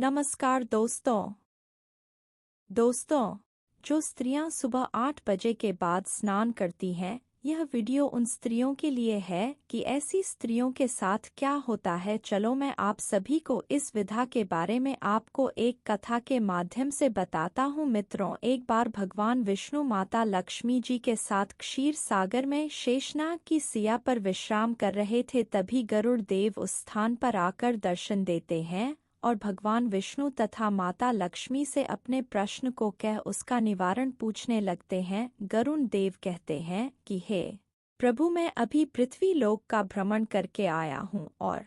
नमस्कार दोस्तों, जो स्त्रियां सुबह 8 बजे के बाद स्नान करती हैं, यह वीडियो उन स्त्रियों के लिए है कि ऐसी स्त्रियों के साथ क्या होता है। चलो मैं आप सभी को इस विधा के बारे में आपको एक कथा के माध्यम से बताता हूँ। मित्रों, एक बार भगवान विष्णु माता लक्ष्मी जी के साथ क्षीर सागर में शेषनाग की सिया पर विश्राम कर रहे थे। तभी गरुड़ देव उस स्थान पर आकर दर्शन देते हैं और भगवान विष्णु तथा माता लक्ष्मी से अपने प्रश्न को कह उसका निवारण पूछने लगते हैं। गरुड़ देव कहते हैं कि हे प्रभु, मैं अभी पृथ्वी लोक का भ्रमण करके आया हूँ और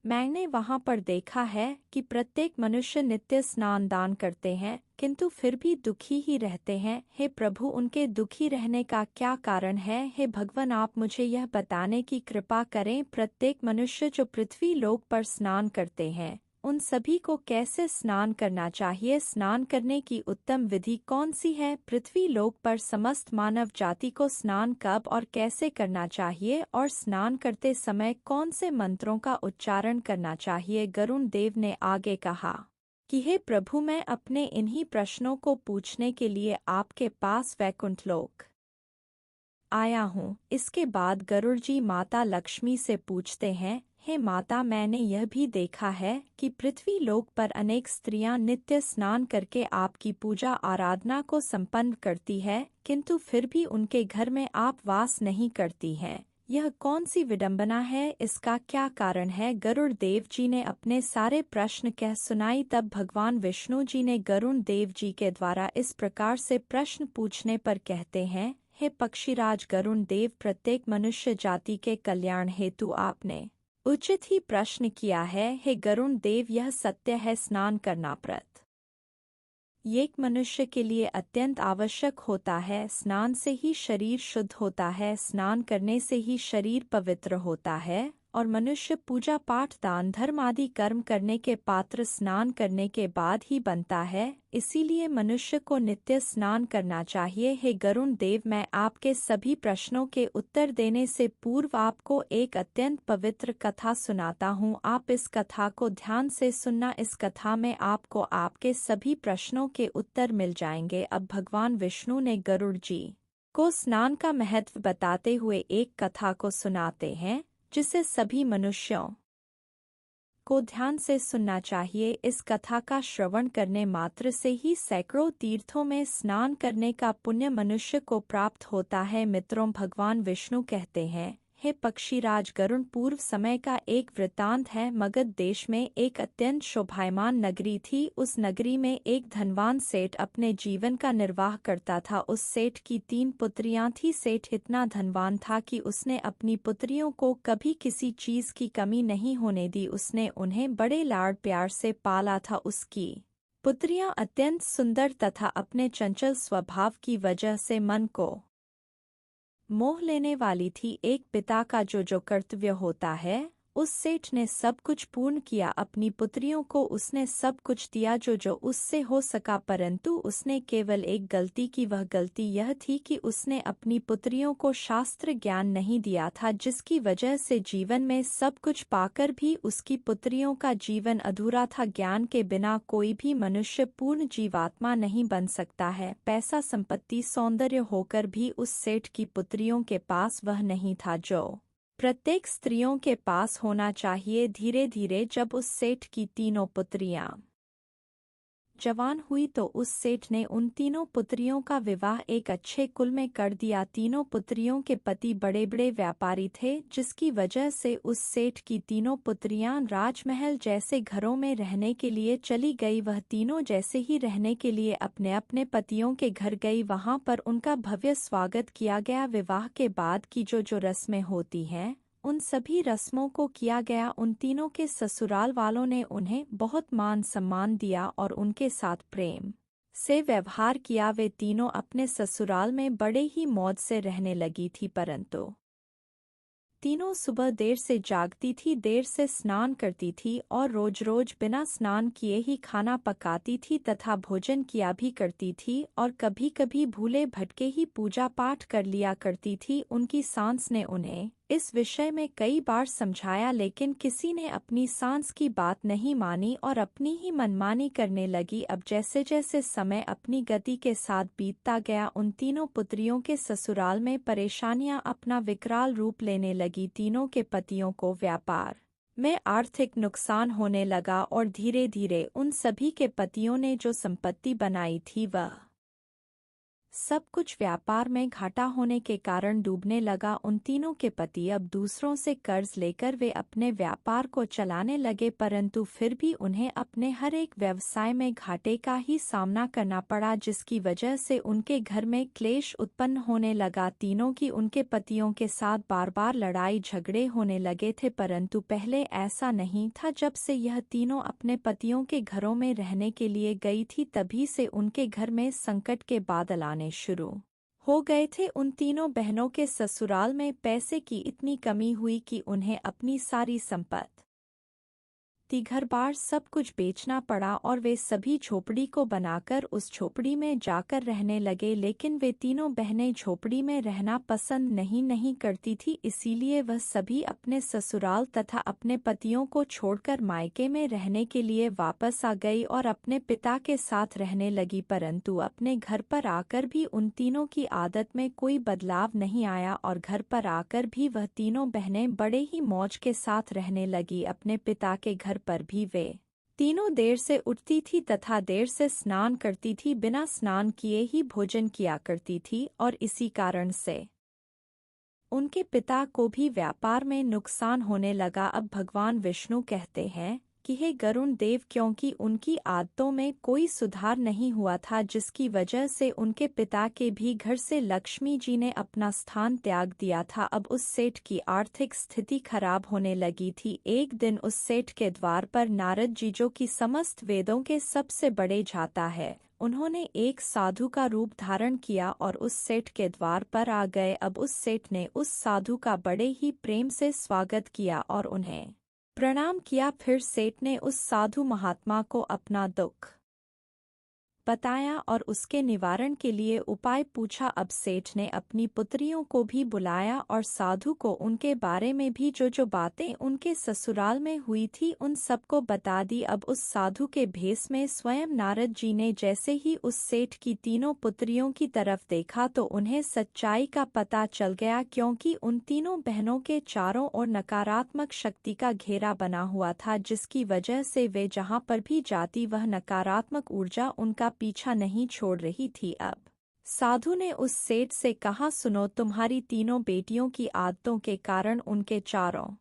मैंने वहां पर देखा है कि प्रत्येक मनुष्य नित्य स्नान दान करते हैं, किंतु फिर भी दुखी ही रहते हैं। हे प्रभु, उनके दुखी रहने का क्या कारण है? हे भगवान, आप मुझे यह बताने की कृपा करें। प्रत्येक मनुष्य जो पृथ्वी लोक पर स्नान करते हैं, उन सभी को कैसे स्नान करना चाहिए? स्नान करने की उत्तम विधि कौन सी है? पृथ्वी लोक पर समस्त मानव जाति को स्नान कब और कैसे करना चाहिए और स्नान करते समय कौन से मंत्रों का उच्चारण करना चाहिए? गरुड़ देव ने आगे कहा कि हे प्रभु, मैं अपने इन्हीं प्रश्नों को पूछने के लिए आपके पास वैकुंठ लोक आया हूँ। इसके बाद गरुड़ जी माता लक्ष्मी से पूछते हैं, हे माता, मैंने यह भी देखा है कि पृथ्वी लोक पर अनेक स्त्रियां नित्य स्नान करके आपकी पूजा आराधना को संपन्न करती है, किंतु फिर भी उनके घर में आप वास नहीं करती हैं। यह कौन सी विडंबना है? इसका क्या कारण है? गरुड़ देव जी ने अपने सारे प्रश्न कह सुनाई। तब भगवान विष्णु जी ने गरुड़ देव जी के द्वारा इस प्रकार से प्रश्न पूछने पर कहते हैं, हे पक्षीराज गरुड़ देव, प्रत्येक मनुष्य जाति के कल्याण हेतु आपने उचित ही प्रश्न किया है। हे गरुड़ देव, यह सत्य है, स्नान करना एक मनुष्य के लिए अत्यंत आवश्यक होता है। स्नान से ही शरीर शुद्ध होता है, स्नान करने से ही शरीर पवित्र होता है और मनुष्य पूजा पाठ दान धर्म आदि कर्म करने के पात्र स्नान करने के बाद ही बनता है। इसीलिए मनुष्य को नित्य स्नान करना चाहिए। हे गरुड़ देव, मैं आपके सभी प्रश्नों के उत्तर देने से पूर्व आपको एक अत्यंत पवित्र कथा सुनाता हूँ। आप इस कथा को ध्यान से सुनना। इस कथा में आपको आपके सभी प्रश्नों के उत्तर मिल जाएंगे। अब भगवान विष्णु ने गरुड़ जी को स्नान का महत्व बताते हुए एक कथा को सुनाते हैं, जिसे सभी मनुष्यों को ध्यान से सुनना चाहिए। इस कथा का श्रवण करने मात्र से ही सैकड़ों तीर्थों में स्नान करने का पुण्य मनुष्य को प्राप्त होता है। मित्रों, भगवान विष्णु कहते हैं, हे पक्षीराज गरुड़, पूर्व समय का एक वृत्तांत है। मगध देश में एक अत्यंत शोभायमान नगरी थी। उस नगरी में एक धनवान सेठ अपने जीवन का निर्वाह करता था। उस सेठ की 3 पुत्रियां थी। सेठ इतना धनवान था कि उसने अपनी पुत्रियों को कभी किसी चीज की कमी नहीं होने दी। उसने उन्हें बड़े लाड़ प्यार से पाला था। उसकी पुत्रियां अत्यंत सुंदर तथा अपने चंचल स्वभाव की वजह से मन को मोह लेने वाली थी। एक पिता का जो कर्तव्य होता है, उस सेठ ने सब कुछ पूर्ण किया। अपनी पुत्रियों को उसने सब कुछ दिया जो उससे हो सका, परंतु उसने केवल एक गलती की। वह गलती यह थी कि उसने अपनी पुत्रियों को शास्त्र ज्ञान नहीं दिया था, जिसकी वजह से जीवन में सब कुछ पाकर भी उसकी पुत्रियों का जीवन अधूरा था। ज्ञान के बिना कोई भी मनुष्य पूर्ण जीवात्मा नहीं बन सकता है। पैसा संपत्ति सौंदर्य होकर भी उस सेठ की पुत्रियों के पास वह नहीं था जो प्रत्येक स्त्रियों के पास होना चाहिए। धीरे धीरे जब उस सेठ की तीनों पुत्रियां जवान हुई तो उस सेठ ने उन तीनों पुत्रियों का विवाह एक अच्छे कुल में कर दिया। तीनों पुत्रियों के पति बड़े बड़े व्यापारी थे, जिसकी वजह से उस सेठ की तीनों पुत्रियां राजमहल जैसे घरों में रहने के लिए चली गई। वह तीनों जैसे ही रहने के लिए अपने अपने पतियों के घर गई। वहां पर उनका भव्य स्वागत किया गया। विवाह के बाद की जो रस्में होती हैं, उन सभी रस्मों को किया गया। उन तीनों के ससुराल वालों ने उन्हें बहुत मान सम्मान दिया और उनके साथ प्रेम से व्यवहार किया। वे तीनों अपने ससुराल में बड़े ही मौज से रहने लगी थी, परंतु तीनों सुबह देर से जागती थी, देर से स्नान करती थी और रोज रोज बिना स्नान किए ही खाना पकाती थी तथा भोजन किया भी करती थी और कभी कभी भूले भटके ही पूजा पाठ कर लिया करती थी। उनकी सास ने उन्हें इस विषय में कई बार समझाया, लेकिन किसी ने अपनी सांस की बात नहीं मानी और अपनी ही मनमानी करने लगी। अब जैसे जैसे समय अपनी गति के साथ बीतता गया, उन तीनों पुत्रियों के ससुराल में परेशानियां अपना विकराल रूप लेने लगी। तीनों के पतियों को व्यापार में आर्थिक नुकसान होने लगा और धीरे धीरे उन सभी के पतियों ने जो संपत्ति बनाई थी वह सब कुछ व्यापार में घाटा होने के कारण डूबने लगा। उन तीनों के पति अब दूसरों से कर्ज लेकर वे अपने व्यापार को चलाने लगे, परंतु फिर भी उन्हें अपने हर एक व्यवसाय में घाटे का ही सामना करना पड़ा, जिसकी वजह से उनके घर में क्लेश उत्पन्न होने लगा। तीनों की उनके पतियों के साथ बार बार लड़ाई झगड़े होने लगे थे, परंतु पहले ऐसा नहीं था। जब से यह तीनों अपने पतियों के घरों में रहने के लिए गई थी, तभी से उनके घर में संकट के बादल आने शुरू हो गए थे। उन तीनों बहनों के ससुराल में पैसे की इतनी कमी हुई कि उन्हें अपनी सारी संपत्ति, घर-बार सब कुछ बेचना पड़ा और वे सभी झोपड़ी को बनाकर उस झोपड़ी में जाकर रहने लगे। लेकिन वे तीनों बहनें झोपड़ी में रहना पसंद नहीं करती थी, इसीलिए वह सभी अपने ससुराल तथा अपने पतियों को छोड़कर मायके में रहने के लिए वापस आ गई और अपने पिता के साथ रहने लगी। परंतु अपने घर पर आकर भी उन तीनों की आदत में कोई बदलाव नहीं आया और घर पर आकर भी वह तीनों बहनें बड़े ही मौज के साथ रहने लगी। अपने पिता के घर पर भी वे तीनों देर से उठती थी तथा देर से स्नान करती थी, बिना स्नान किए ही भोजन किया करती थी और इसी कारण से उनके पिता को भी व्यापार में नुकसान होने लगा। अब भगवान विष्णु कहते हैं कि हे गरुण देव, क्योंकि उनकी आदतों में कोई सुधार नहीं हुआ था, जिसकी वजह से उनके पिता के भी घर से लक्ष्मी जी ने अपना स्थान त्याग दिया था। अब उस सेठ की आर्थिक स्थिति खराब होने लगी थी। एक दिन उस सेठ के द्वार पर नारद जी, जो कि समस्त वेदों के सबसे बड़े जाता है, उन्होंने एक साधु का रूप धारण किया और उस सेठ के द्वार पर आ गए। अब उस सेठ ने उस साधु का बड़े ही प्रेम से स्वागत किया और उन्हें प्रणाम किया। फिर सेठ ने उस साधु महात्मा को अपना दुख बताया और उसके निवारण के लिए उपाय पूछा। अब सेठ ने अपनी पुत्रियों को भी बुलाया और साधु को उनके बारे में भी जो बातें उनके ससुराल में हुई थी उन सबको बता दी। अब उस साधु के भेष में स्वयं नारद जी ने जैसे ही उस सेठ की तीनों पुत्रियों की तरफ देखा तो उन्हें सच्चाई का पता चल गया, क्योंकि उन तीनों बहनों के चारों ओर नकारात्मक शक्ति का घेरा बना हुआ था, जिसकी वजह से वे जहाँ पर भी जाती वह नकारात्मक ऊर्जा उनका पीछा नहीं छोड़ रही थी। अब साधु ने उस सेठ से कहा, सुनो, तुम्हारी तीनों बेटियों की आदतों के कारण उनके चारों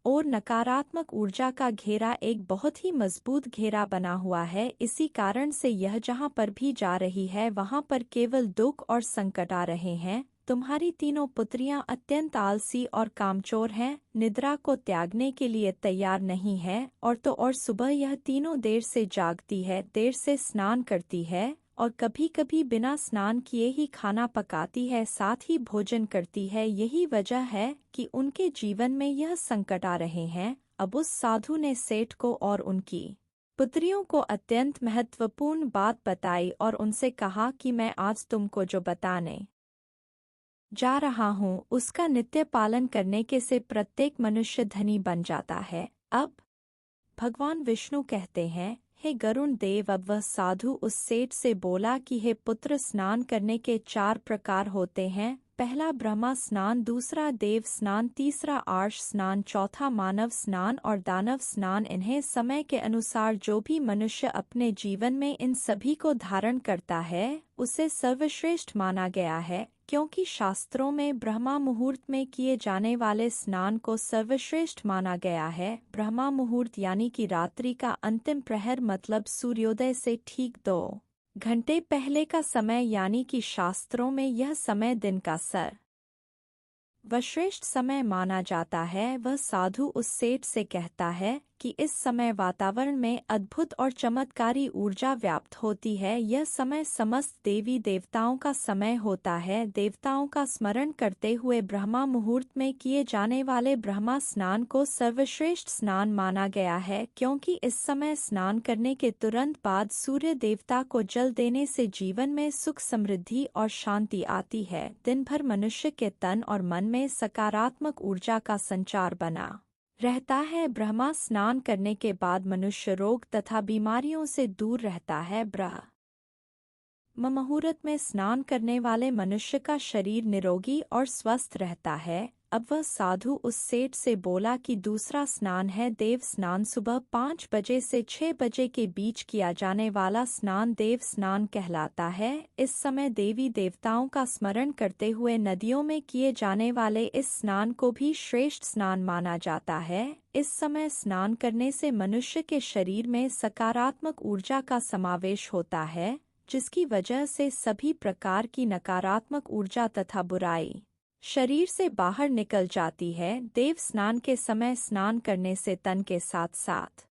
और नकारात्मक ऊर्जा का घेरा एक बहुत ही मजबूत घेरा बना हुआ है। इसी कारण से यह जहाँ पर भी जा रही है वहाँ पर केवल दुख और संकट आ रहे हैं। तुम्हारी तीनों पुत्रियां अत्यंत आलसी और कामचोर हैं, निद्रा को त्यागने के लिए तैयार नहीं है और सुबह यह तीनों देर से जागती है, देर से स्नान करती है और कभी कभी बिना स्नान किए ही खाना पकाती है, साथ ही भोजन करती है। यही वजह है कि उनके जीवन में यह संकट आ रहे हैं। अब उस साधु ने सेठ को और उनकी पुत्रियों को अत्यंत महत्वपूर्ण बात बताई और उनसे कहा कि मैं आज तुमको जो बताने जा रहा हूँ उसका नित्य पालन करने के से प्रत्येक मनुष्य धनी बन जाता है। अब भगवान विष्णु कहते हैं, हे गरुण देव, अब वह साधु उस सेठ से बोला कि हे पुत्र, स्नान करने के 4 प्रकार होते हैं। पहला ब्रह्मा स्नान, दूसरा देव स्नान, तीसरा आर्ष स्नान, चौथा मानव स्नान और दानव स्नान। इन्हें समय के अनुसार जो भी मनुष्य अपने जीवन में इन सभी को धारण करता है उसे सर्वश्रेष्ठ माना गया है, क्योंकि शास्त्रों में ब्रह्मा मुहूर्त में किए जाने वाले स्नान को सर्वश्रेष्ठ माना गया है। ब्रह्मा मुहूर्त यानी कि रात्रि का अंतिम प्रहर, मतलब सूर्योदय से ठीक 2 घंटे पहले का समय, यानी कि शास्त्रों में यह समय दिन का सर्वश्रेष्ठ समय माना जाता है। वह साधु उस सेठ से कहता है कि इस समय वातावरण में अद्भुत और चमत्कारी ऊर्जा व्याप्त होती है। यह समय समस्त देवी देवताओं का समय होता है। देवताओं का स्मरण करते हुए ब्रह्मा मुहूर्त में किए जाने वाले ब्रह्मा स्नान को सर्वश्रेष्ठ स्नान माना गया है, क्योंकि इस समय स्नान करने के तुरंत बाद सूर्य देवता को जल देने से जीवन में सुख, समृद्धि और शांति आती है। दिन भर मनुष्य के तन और मन में सकारात्मक ऊर्जा का संचार बना रहता है। ब्रह्मा स्नान करने के बाद मनुष्य रोग तथा बीमारियों से दूर रहता है। ब्रह्म मुहूर्त में स्नान करने वाले मनुष्य का शरीर निरोगी और स्वस्थ रहता है। अब वह साधु उस सेठ से बोला कि दूसरा स्नान है देव स्नान। सुबह 5 बजे से 6 बजे के बीच किया जाने वाला स्नान देव स्नान कहलाता है। इस समय देवी देवताओं का स्मरण करते हुए नदियों में किए जाने वाले इस स्नान को भी श्रेष्ठ स्नान माना जाता है। इस समय स्नान करने से मनुष्य के शरीर में सकारात्मक ऊर्जा का समावेश होता है, जिसकी वजह से सभी प्रकार की नकारात्मक ऊर्जा तथा बुराई शरीर से बाहर निकल जाती है। देव स्नान के समय स्नान करने से तन के साथ साथ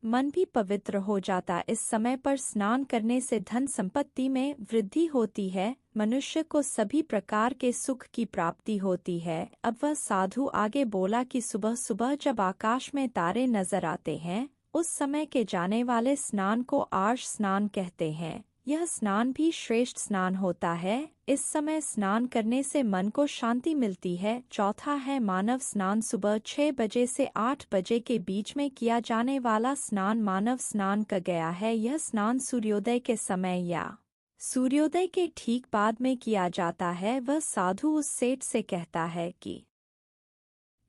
मन भी पवित्र हो जाता। इस समय पर स्नान करने से धन संपत्ति में वृद्धि होती है। मनुष्य को सभी प्रकार के सुख की प्राप्ति होती है। अब वह साधु आगे बोला कि सुबह सुबह जब आकाश में तारे नजर आते हैं, उस समय के जाने वाले स्नान को आर्ष स्नान कहते हैं। यह स्नान भी श्रेष्ठ स्नान होता है। इस समय स्नान करने से मन को शांति मिलती है। चौथा है मानव स्नान। सुबह 6 बजे से 8 बजे के बीच में किया जाने वाला स्नान मानव स्नान का गया है। यह स्नान सूर्योदय के समय या सूर्योदय के ठीक बाद में किया जाता है। वह साधु उस सेठ से कहता है कि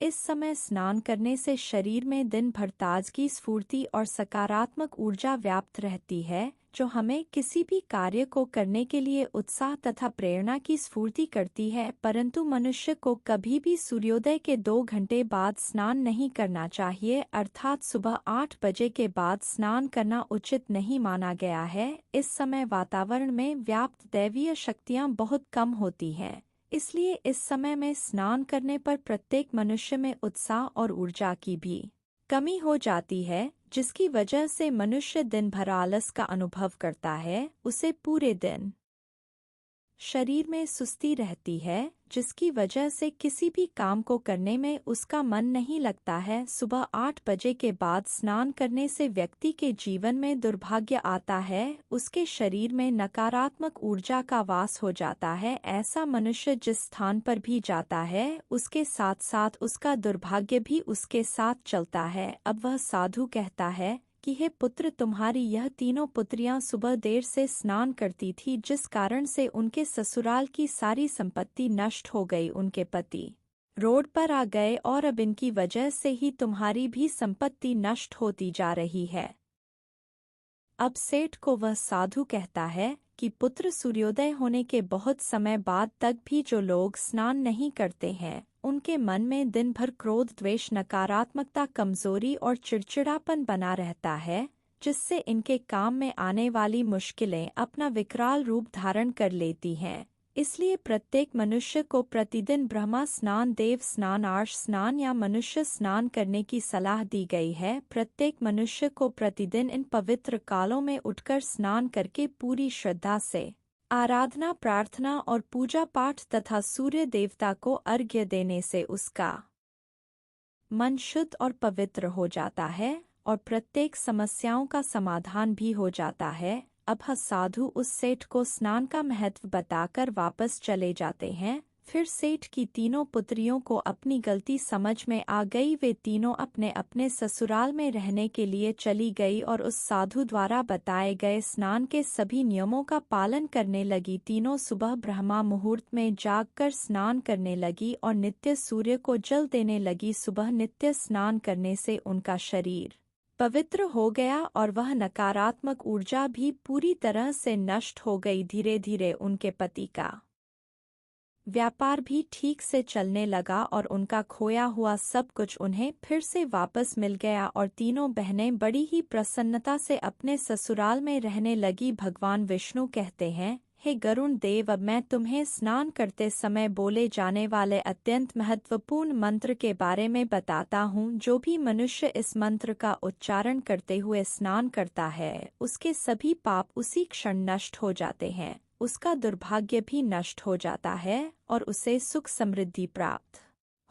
इस समय स्नान करने से शरीर में दिन भर ताजगी, स्फूर्ति और सकारात्मक ऊर्जा व्याप्त रहती है, जो हमें किसी भी कार्य को करने के लिए उत्साह तथा प्रेरणा की स्फूर्ति करती है। परंतु मनुष्य को कभी भी सूर्योदय के 2 घंटे बाद स्नान नहीं करना चाहिए, अर्थात सुबह 8 बजे के बाद स्नान करना उचित नहीं माना गया है। इस समय वातावरण में व्याप्त दैवीय शक्तियाँ बहुत कम होती हैं, इसलिए इस समय में स्नान करने पर प्रत्येक मनुष्य में उत्साह और ऊर्जा की भी कमी हो जाती है, जिसकी वजह से मनुष्य दिन भर आलस का अनुभव करता है। उसे पूरे दिन शरीर में सुस्ती रहती है, जिसकी वजह से किसी भी काम को करने में उसका मन नहीं लगता है। सुबह 8 बजे के बाद स्नान करने से व्यक्ति के जीवन में दुर्भाग्य आता है, उसके शरीर में नकारात्मक ऊर्जा का वास हो जाता है। ऐसा मनुष्य जिस स्थान पर भी जाता है, उसके साथ साथ उसका दुर्भाग्य भी उसके साथ चलता है। अब वह साधु कहता है कि हे पुत्र, तुम्हारी यह तीनों पुत्रियां सुबह देर से स्नान करती थी, जिस कारण से उनके ससुराल की सारी संपत्ति नष्ट हो गई। उनके पति रोड पर आ गए और अब इनकी वजह से ही तुम्हारी भी संपत्ति नष्ट होती जा रही है। अब सेठ को वह साधु कहता है कि पुत्र, सूर्योदय होने के बहुत समय बाद तक भी जो लोग स्नान नहीं करते हैं, उनके मन में दिन भर क्रोध, द्वेष, नकारात्मकता, कमजोरी और चिड़चिड़ापन बना रहता है, जिससे इनके काम में आने वाली मुश्किलें अपना विकराल रूप धारण कर लेती हैं। इसलिए प्रत्येक मनुष्य को प्रतिदिन ब्रह्मा स्नान, देव स्नान, आर्ष स्नान या मनुष्य स्नान करने की सलाह दी गई है। प्रत्येक मनुष्य को प्रतिदिन इन पवित्र कालों में उठकर स्नान करके पूरी श्रद्धा से आराधना, प्रार्थना और पूजा पाठ तथा सूर्य देवता को अर्घ्य देने से उसका मन शुद्ध और पवित्र हो जाता है और प्रत्येक समस्याओं का समाधान भी हो जाता है। अब साधु उस सेठ को स्नान का महत्व बताकर वापस चले जाते हैं। फिर सेठ की तीनों पुत्रियों को अपनी गलती समझ में आ गई। वे तीनों अपने अपने ससुराल में रहने के लिए चली गई और उस साधु द्वारा बताए गए स्नान के सभी नियमों का पालन करने लगी। तीनों सुबह ब्रह्मा मुहूर्त में जागकर स्नान करने लगी और नित्य सूर्य को जल देने लगी। सुबह नित्य स्नान करने से उनका शरीर पवित्र हो गया और वह नकारात्मक ऊर्जा भी पूरी तरह से नष्ट हो गई। धीरे धीरे उनके पति का व्यापार भी ठीक से चलने लगा और उनका खोया हुआ सब कुछ उन्हें फिर से वापस मिल गया और तीनों बहनें बड़ी ही प्रसन्नता से अपने ससुराल में रहने लगी। भगवान विष्णु कहते हैं, हे गरुण देव, अब मैं तुम्हें स्नान करते समय बोले जाने वाले अत्यंत महत्वपूर्ण मंत्र के बारे में बताता हूँ। जो भी मनुष्य इस मंत्र का उच्चारण करते हुए स्नान करता है, उसके सभी पाप उसी क्षण नष्ट हो जाते हैं, उसका दुर्भाग्य भी नष्ट हो जाता है और उसे सुख समृद्धि प्राप्त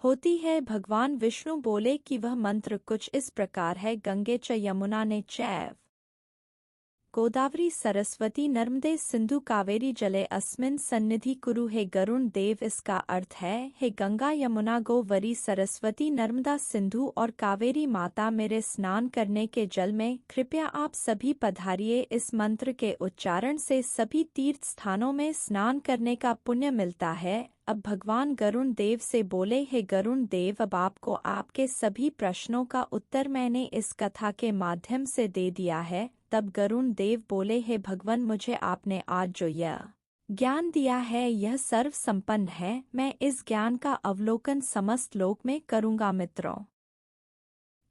होती है। भगवान विष्णु बोले कि वह मंत्र कुछ इस प्रकार है। गंगे च यमुना ने चैव गोदावरी सरस्वती नर्मदे सिंधु कावेरी जले अस्मिन् सन्निधि कुरु। हे गरुण देव, इसका अर्थ है, हे गंगा यमुना गोवरी सरस्वती नर्मदा सिंधु और कावेरी माता, मेरे स्नान करने के जल में कृपया आप सभी पधारिए। इस मंत्र के उच्चारण से सभी तीर्थ स्थानों में स्नान करने का पुण्य मिलता है। अब भगवान गरुण देव से बोले, हे गरुण देव, अब आपको आपके सभी प्रश्नों का उत्तर मैंने इस कथा के माध्यम से दे दिया है। तब गरुण देव बोले, हे भगवान, मुझे आपने आज जो यह ज्ञान दिया है यह सर्व संपन्न है। मैं इस ज्ञान का अवलोकन समस्त लोक में करूँगा। मित्रों,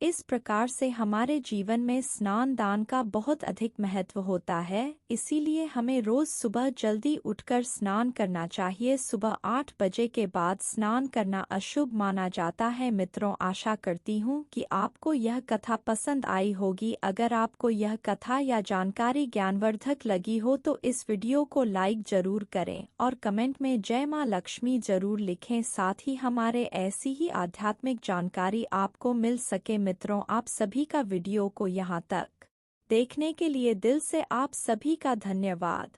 इस प्रकार से हमारे जीवन में स्नान दान का बहुत अधिक महत्व होता है, इसीलिए हमें रोज सुबह जल्दी उठकर स्नान करना चाहिए। सुबह 8 बजे के बाद स्नान करना अशुभ माना जाता है। मित्रों, आशा करती हूँ कि आपको यह कथा पसंद आई होगी। अगर आपको यह कथा या जानकारी ज्ञानवर्धक लगी हो तो इस वीडियो को लाइक जरूर करें और कमेंट में जय माँ लक्ष्मी जरूर लिखें। साथ ही हमारे ऐसी ही आध्यात्मिक जानकारी आपको मिल सके। मित्रों, आप सभी का वीडियो को यहाँ तक देखने के लिए दिल से आप सभी का धन्यवाद।